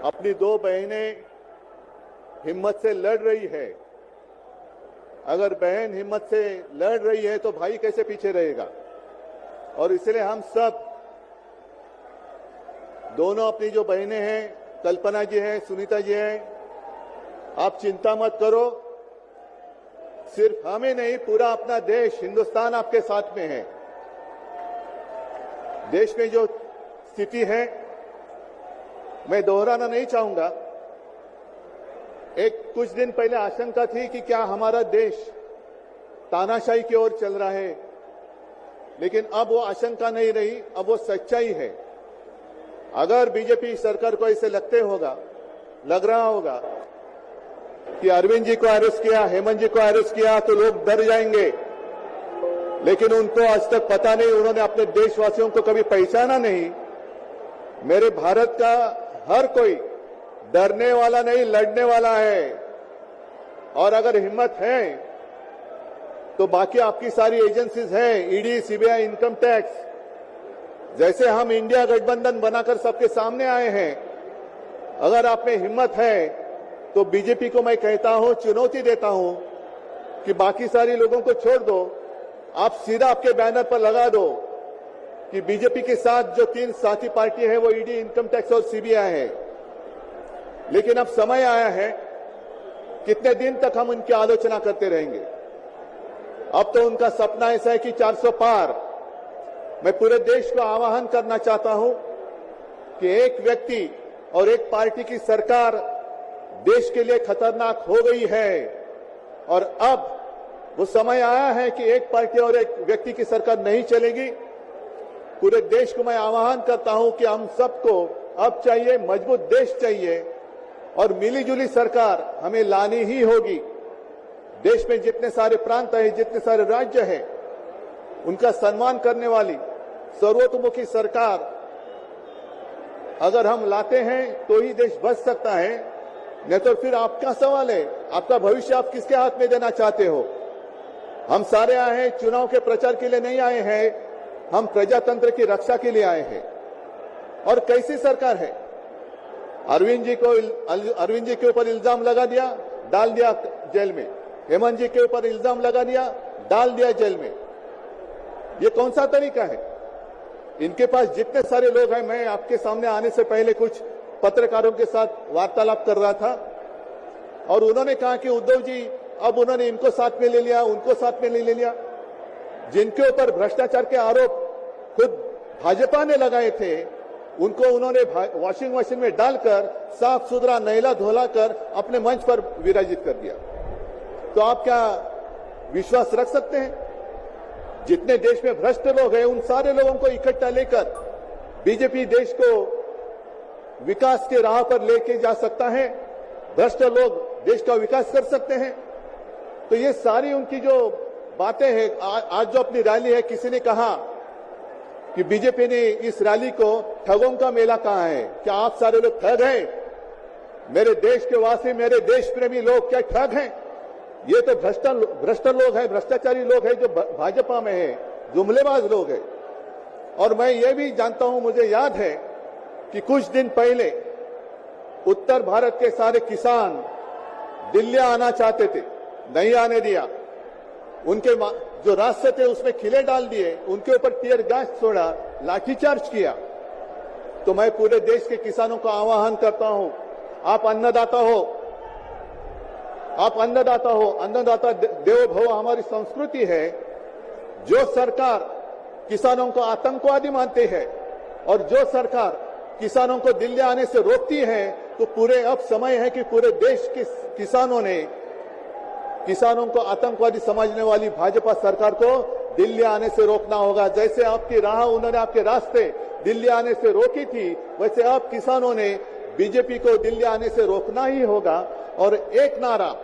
अपनी दो बहनें हिम्मत से लड़ रही है। अगर बहन हिम्मत से लड़ रही है तो भाई कैसे पीछे रहेगा। और इसलिए हम सब दोनों अपनी जो बहनें हैं, कल्पना जी हैं, सुनीता जी हैं, आप चिंता मत करो। सिर्फ हमें नहीं, पूरा अपना देश, हिंदुस्तान आपके साथ में है। देश में जो स्थिति है मैं दोहराना नहीं चाहूंगा। एक कुछ दिन पहले आशंका थी कि क्या हमारा देश तानाशाही की ओर चल रहा है, लेकिन अब वो आशंका नहीं रही, अब वो सच्चाई है। अगर बीजेपी सरकार को ऐसे लग रहा होगा कि अरविंद जी को अरेस्ट किया, हेमंत जी को अरेस्ट किया तो लोग डर जाएंगे, लेकिन उनको आज तक पता नहीं, उन्होंने अपने देशवासियों को कभी पहचाना नहीं। मेरे भारत का हर कोई डरने वाला नहीं, लड़ने वाला है। और अगर हिम्मत है तो बाकी आपकी सारी एजेंसीज हैं, ईडी, सीबीआई, इनकम टैक्स, जैसे हम इंडिया गठबंधन बनाकर सबके सामने आए हैं, अगर आप में हिम्मत है तो बीजेपी को मैं कहता हूं, चुनौती देता हूं कि बाकी सारी लोगों को छोड़ दो, आप सीधा आपके बैनर पर लगा दो कि बीजेपी के साथ जो तीन साथी पार्टी है वो ईडी, इनकम टैक्स और सीबीआई है। लेकिन अब समय आया है, कितने दिन तक हम उनकी आलोचना करते रहेंगे। अब तो उनका सपना ऐसा है कि 400 पार। मैं पूरे देश को आह्वान करना चाहता हूं कि एक व्यक्ति और एक पार्टी की सरकार देश के लिए खतरनाक हो गई है, और अब वो समय आया है कि एक पार्टी और एक व्यक्ति की सरकार नहीं चलेगी। पूरे देश को मैं आह्वान करता हूं कि हम सबको अब चाहिए, मजबूत देश चाहिए, और मिलीजुली सरकार हमें लानी ही होगी। देश में जितने सारे प्रांत हैं, जितने सारे राज्य हैं, उनका सम्मान करने वाली सर्वतोमुखी सरकार अगर हम लाते हैं तो ही देश बच सकता है, नहीं तो फिर आपका सवाल है, आपका भविष्य आप किसके हाथ में देना चाहते हो। हम सारे आए हैं चुनाव के प्रचार के लिए नहीं आए हैं, हम प्रजातंत्र की रक्षा के लिए आए हैं। और कैसी सरकार है, अरविंद जी के ऊपर इल्जाम लगा दिया, डाल दिया जेल में, हेमंत जी के ऊपर इल्जाम लगा दिया, डाल दिया जेल में। ये कौन सा तरीका है। इनके पास जितने सारे लोग हैं, मैं आपके सामने आने से पहले कुछ पत्रकारों के साथ वार्तालाप कर रहा था और उन्होंने कहा कि उद्धव जी अब उन्होंने इनको साथ में ले लिया, उनको साथ में ले लिया। जिनके ऊपर भ्रष्टाचार के आरोप खुद भाजपा ने लगाए थे, उनको उन्होंने वॉशिंग मशीन में डालकर साफ सुथरा नहला धोला कर अपने मंच पर विराजित कर दिया। तो आप क्या विश्वास रख सकते हैं। जितने देश में भ्रष्ट लोग हैं, उन सारे लोगों को इकट्ठा लेकर बीजेपी देश को विकास के राह पर लेके जा सकता है। भ्रष्ट लोग देश का विकास कर सकते हैं। तो ये सारी उनकी जो बातें हैं, आज जो अपनी रैली है, किसी ने कहा कि बीजेपी ने इस रैली को ठगों का मेला कहा है। क्या आप सारे लोग ठग हैं। मेरे देश के वासी, मेरे देश प्रेमी लोग क्या ठग हैं। ये तो भ्रष्ट लोग हैं, भ्रष्टाचारी लोग हैं जो भाजपा में है, जुमलेबाज लोग हैं। और मैं ये भी जानता हूं, मुझे याद है कि कुछ दिन पहले उत्तर भारत के सारे किसान दिल्ली आना चाहते थे, नहीं आने दिया। उनके जो रास्ते थे उसमें खिले डाल दिए, उनके ऊपर टीयर गैस छोड़ा, लाठीचार्ज किया। तो मैं पूरे देश के किसानों को आह्वान करता हूं, आप अन्नदाता हो, आप अन्नदाता हो, अन्नदाता देवो भव हमारी संस्कृति है। जो सरकार किसानों को आतंकवादी मानती है और जो सरकार किसानों को दिल्ली आने से रोकती है, तो पूरे अब समय है कि पूरे देश के किसानों ने किसानों को आतंकवादी समझने वाली भाजपा सरकार को दिल्ली आने से रोकना होगा। जैसे आपकी राह, उन्होंने आपके रास्ते दिल्ली आने से रोकी थी, वैसे अब किसानों ने बीजेपी को दिल्ली आने से रोकना ही होगा। और एक नारा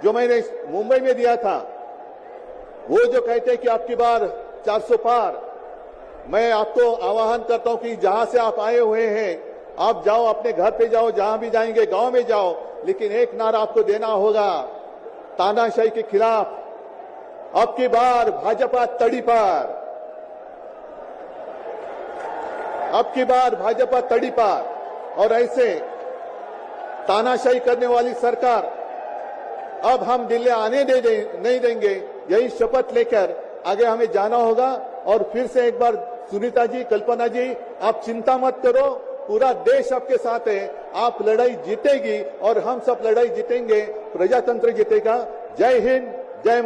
जो मैंने मुंबई में दिया था, वो जो कहते हैं कि आपकी बार 400 पार, मैं आपको आह्वान करता हूं कि जहां से आप आए हुए हैं, आप जाओ, अपने घर पे जाओ, जहां भी जाएंगे, गांव में जाओ, लेकिन एक नारा आपको देना होगा तानाशाही के खिलाफ। अब की बार भाजपा तड़ी पार, अब की बार भाजपा तड़ी पार। और ऐसे तानाशाही करने वाली सरकार अब हम दिल्ली आने नहीं देंगे। यही शपथ लेकर आगे हमें जाना होगा। और फिर से एक बार सुनीता जी, कल्पना जी, आप चिंता मत करो, पूरा देश आपके साथ है। आप लड़ाई जीतेगी और हम सब लड़ाई जीतेंगे, प्रजातंत्र जीतेगा। जय हिंद, जय